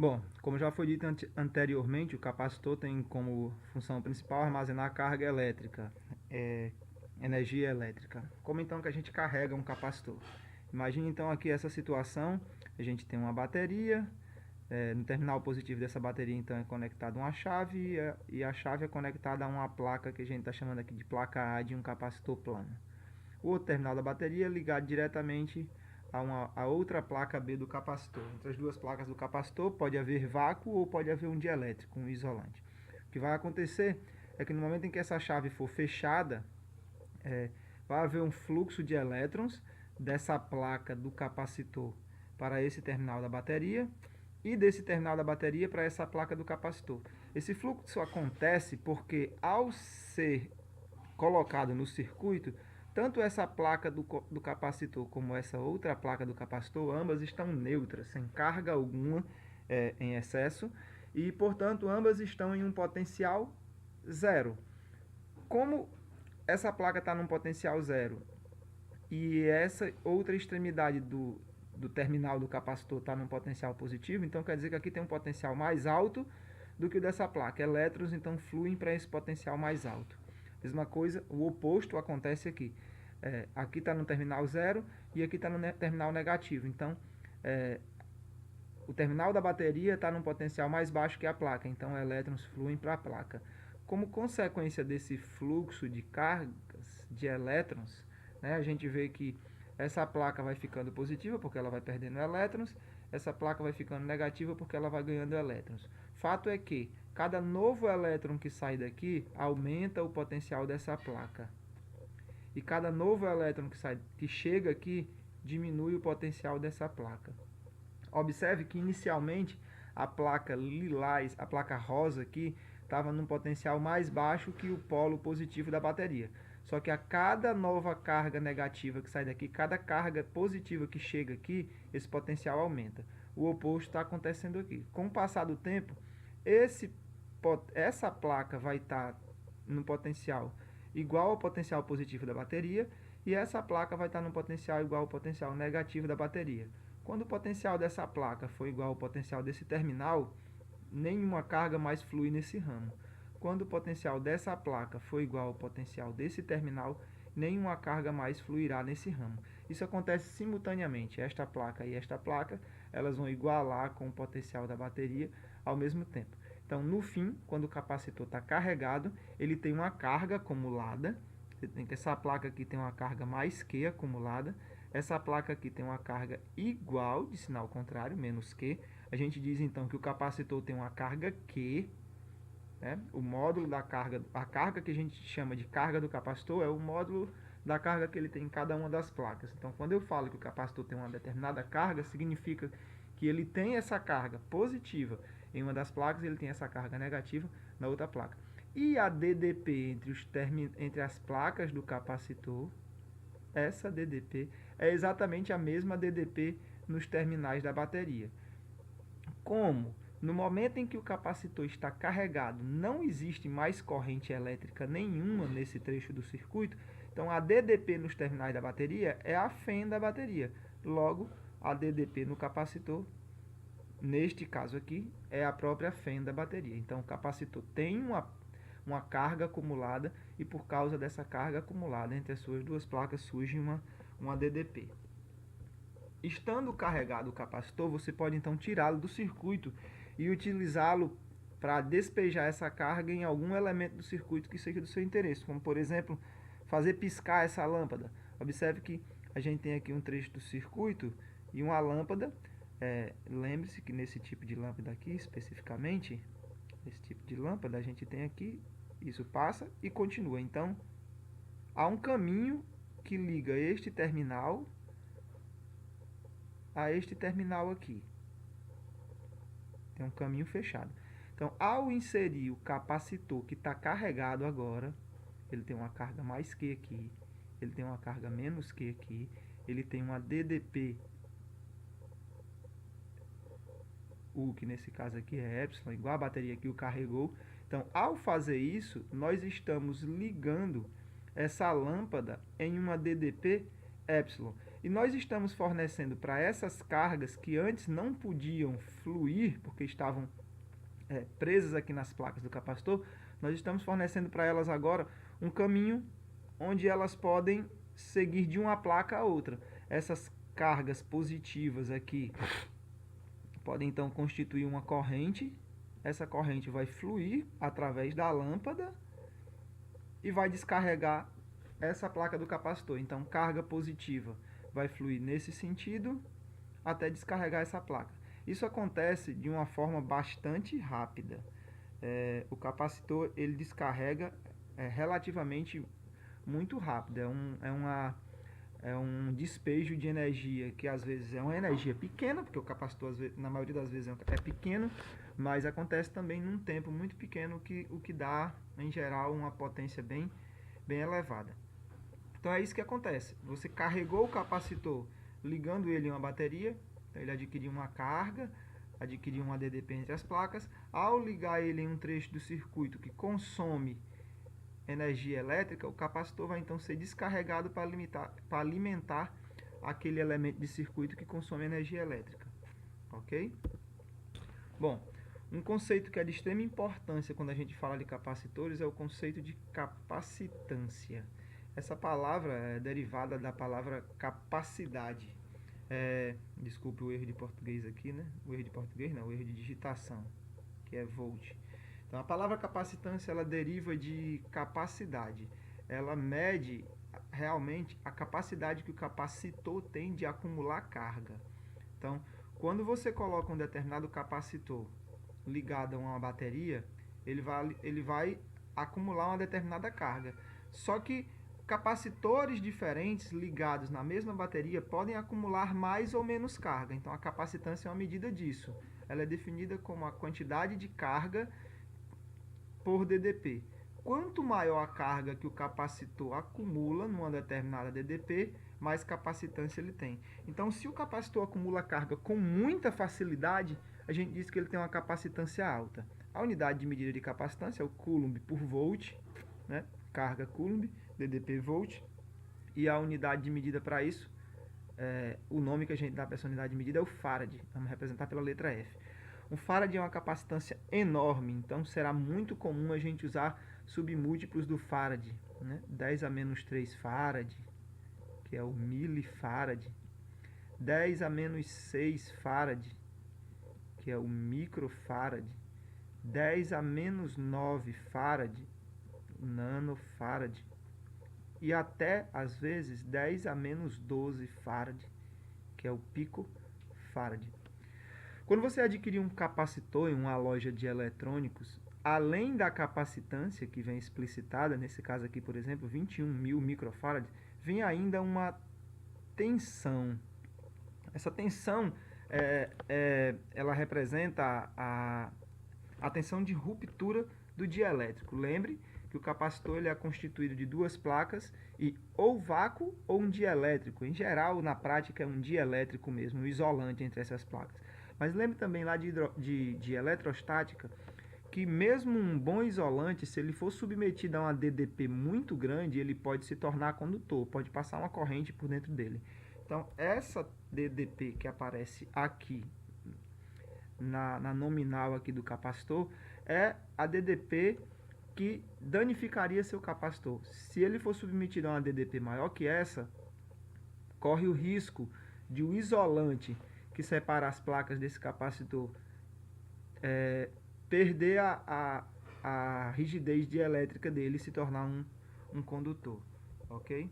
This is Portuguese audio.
Bom, como já foi dito anteriormente, o capacitor tem como função principal armazenar carga elétrica, energia elétrica. Como então que a gente carrega um capacitor? Imagine então aqui essa situação, a gente tem uma bateria, no terminal positivo dessa bateria então é conectada uma chave e a chave é conectada a uma placa que a gente está chamando aqui de placa A de um capacitor plano. O outro terminal da bateria é ligado diretamente a outra placa B do capacitor. Entre as duas placas do capacitor pode haver vácuo ou pode haver um dielétrico, um isolante. O que vai acontecer é que no momento em que essa chave for fechada, vai haver um fluxo de elétrons dessa placa do capacitor para esse terminal da bateria e desse terminal da bateria para essa placa do capacitor. Esse fluxo acontece porque ao ser colocado no circuito, tanto essa placa do capacitor como essa outra placa do capacitor, ambas estão neutras, sem carga alguma em excesso, e portanto ambas estão em um potencial zero. Como essa placa está num potencial zero e essa outra extremidade do terminal do capacitor está num potencial positivo, então quer dizer que aqui tem um potencial mais alto do que o dessa placa. Elétrons então fluem para esse potencial mais alto. Mesma coisa, o oposto acontece aqui. Aqui está no terminal zero e aqui está no terminal negativo. Então, o terminal da bateria está num potencial mais baixo que a placa, então elétrons fluem para a placa. Como consequência desse fluxo de cargas de elétrons, né, a gente vê que essa placa vai ficando positiva porque ela vai perdendo elétrons, essa placa vai ficando negativa porque ela vai ganhando elétrons. Fato é que cada novo elétron que sai daqui aumenta o potencial dessa placa. E cada novo elétron que chega aqui diminui o potencial dessa placa. Observe que inicialmente a placa lilás, a placa rosa aqui, estava num potencial mais baixo que o polo positivo da bateria. Só que a cada nova carga negativa que sai daqui, cada carga positiva que chega aqui, esse potencial aumenta. O oposto está acontecendo aqui. Com o passar do tempo, essa placa vai estar no potencial igual ao potencial positivo da bateria e essa placa vai estar no potencial igual ao potencial negativo da bateria. Quando o potencial dessa placa for igual ao potencial desse terminal, nenhuma carga mais flui nesse ramo. Quando o potencial dessa placa for igual ao potencial desse terminal, nenhuma carga mais fluirá nesse ramo. Isso acontece simultaneamente. Esta placa e esta placa, elas vão igualar com o potencial da bateria ao mesmo tempo. Então, no fim, quando o capacitor está carregado, ele tem uma carga acumulada. Essa placa aqui tem uma carga mais Q acumulada. Essa placa aqui tem uma carga igual, de sinal contrário, menos Q. A gente diz então que o capacitor tem uma carga Q, né? O módulo da carga, a carga que a gente chama de carga do capacitor é o módulo da carga que ele tem em cada uma das placas. Então, quando eu falo que o capacitor tem uma determinada carga, significa que ele tem essa carga positiva em uma das placas e ele tem essa carga negativa na outra placa. E a DDP entre as placas do capacitor, essa DDP é exatamente a mesma DDP nos terminais da bateria. Como no momento em que o capacitor está carregado, não existe mais corrente elétrica nenhuma nesse trecho do circuito, então a DDP nos terminais da bateria é a FEM da bateria. Logo, a DDP no capacitor, neste caso aqui, é a própria FEM da bateria. Então o capacitor tem uma carga acumulada e por causa dessa carga acumulada entre as suas duas placas surge uma DDP. Estando carregado o capacitor, você pode então tirá-lo do circuito e utilizá-lo para despejar essa carga em algum elemento do circuito que seja do seu interesse, como por exemplo, fazer piscar essa lâmpada. Observe que a gente tem aqui um trecho do circuito e uma lâmpada. Lembre-se que nesse tipo de lâmpada aqui, especificamente, esse tipo de lâmpada, a gente tem aqui, isso passa e continua. Então, há um caminho que liga este terminal a este terminal aqui. Tem um caminho fechado. Então, ao inserir o capacitor que está carregado agora, ele tem uma carga mais Q aqui, ele tem uma carga menos Q aqui, ele tem uma DDP U, que nesse caso aqui é epsilon, igual a bateria que o carregou. Então, ao fazer isso, nós estamos ligando essa lâmpada em uma DDP epsilon. E nós estamos fornecendo para essas cargas que antes não podiam fluir, porque estavam presas aqui nas placas do capacitor, nós estamos fornecendo para elas agora um caminho onde elas podem seguir de uma placa a outra. Essas cargas positivas aqui podem então constituir uma corrente. Essa corrente vai fluir através da lâmpada e vai descarregar essa placa do capacitor. Então, carga positiva vai fluir nesse sentido até descarregar essa placa. Isso acontece de uma forma bastante rápida. O capacitor ele descarrega relativamente muito rápido. É um despejo de energia que às vezes é uma energia pequena, porque o capacitor na maioria das vezes é pequeno, mas acontece também num tempo muito pequeno, o que dá em geral uma potência bem elevada. Então é isso que acontece. Você carregou o capacitor ligando ele em uma bateria, então ele adquiriu uma carga, adquiriu uma DDP entre as placas. Ao ligar ele em um trecho do circuito que consome energia elétrica, o capacitor vai então ser descarregado para alimentar aquele elemento de circuito que consome energia elétrica. Ok? Bom, um conceito que é de extrema importância quando a gente fala de capacitores é o conceito de capacitância. Essa palavra é derivada da palavra capacidade. Desculpe o erro de português aqui, né? O erro de português não, o erro de digitação, que é volt. Então, a palavra capacitância, ela deriva de capacidade. Ela mede realmente a capacidade que o capacitor tem de acumular carga. Então, quando você coloca um determinado capacitor ligado a uma bateria, ele vai acumular uma determinada carga. Só que capacitores diferentes ligados na mesma bateria podem acumular mais ou menos carga. Então, a capacitância é uma medida disso. Ela é definida como a quantidade de carga por DDP. Quanto maior a carga que o capacitor acumula numa determinada DDP, mais capacitância ele tem. Então, se o capacitor acumula carga com muita facilidade, a gente diz que ele tem uma capacitância alta. A unidade de medida de capacitância é o coulomb por volt, né? Carga coulomb, DDP volt. E a unidade de medida para isso, o nome que a gente dá para essa unidade de medida é o farad. Vamos representar pela letra F. Um farad é uma capacitância enorme, então será muito comum a gente usar submúltiplos do farad, né? 10 a menos 3 farad, que é o milifarad. 10 a menos 6 farad, que é o microfarad. 10 a menos 9 farad, nanofarad. E até, às vezes, 10 a menos 12 farad, que é o picofarad. Quando você adquirir um capacitor em uma loja de eletrônicos, além da capacitância que vem explicitada, nesse caso aqui, por exemplo, 21.000 microfarads, vem ainda uma tensão. Essa tensão, ela representa a tensão de ruptura do dielétrico. Lembre que o capacitor ele é constituído de duas placas e ou vácuo ou um dielétrico. Em geral, na prática, é um dielétrico mesmo, um isolante entre essas placas. Mas lembre também lá de eletrostática, que mesmo um bom isolante, se ele for submetido a uma DDP muito grande, ele pode se tornar condutor, pode passar uma corrente por dentro dele. Então, essa DDP que aparece aqui, na nominal aqui do capacitor, é a DDP que danificaria seu capacitor. Se ele for submetido a uma DDP maior que essa, corre o risco de o isolante que separa as placas desse capacitor perder a rigidez dielétrica dele e se tornar um condutor, ok?